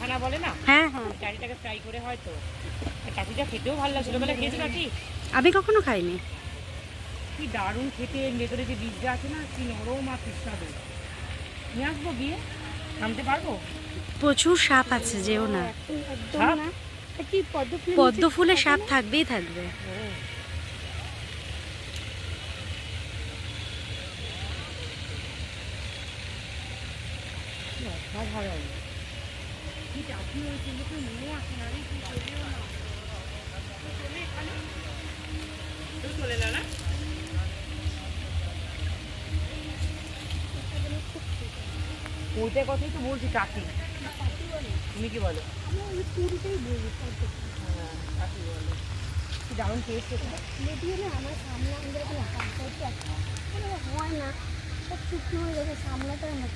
ছানা বলে না, হ্যাঁ হ্যাঁ, ডাটিটাকে ফ্রাই করে হয়তো। টাটিটা খেতেও ভালো লাগে, ছোটবেলা খেয়েছো টাটি? আমি কখনো খাইনি। কি দারুণ খেতে, ভেতরে যে বীজটা আছে না, কি নরম আর সুস্বাদু। নিয়ে আসবো গিয়ে, নামতে পারবো? প্রচুর সাপ আছে, যেও না। একদম সাপ? না। কি পদ্ম ফুলের পদ্ম নিচে ফুলে থাকে সাপ না? থাকবেই থাকবে। অসাধারণ। কি টাটি হয়েছে, লোকে মনে আসে না রে, তুই চলেও না। তুই চলে এখানে, তুই চলে না না। ওইটার কথাই তো বলছি, টাটি। তুমি কি বলো? আমরা ওই পুরিটাই বলি পদ্ম ফুল। হ্যাঁ, টাটি বলো। কি দারুণ টেস্ট এটা। লেডিও না আমার সামনে আমাদের এখানে হাত করতে হয় না, সব শুকনো হয়ে গেছে, সামলাতে আমার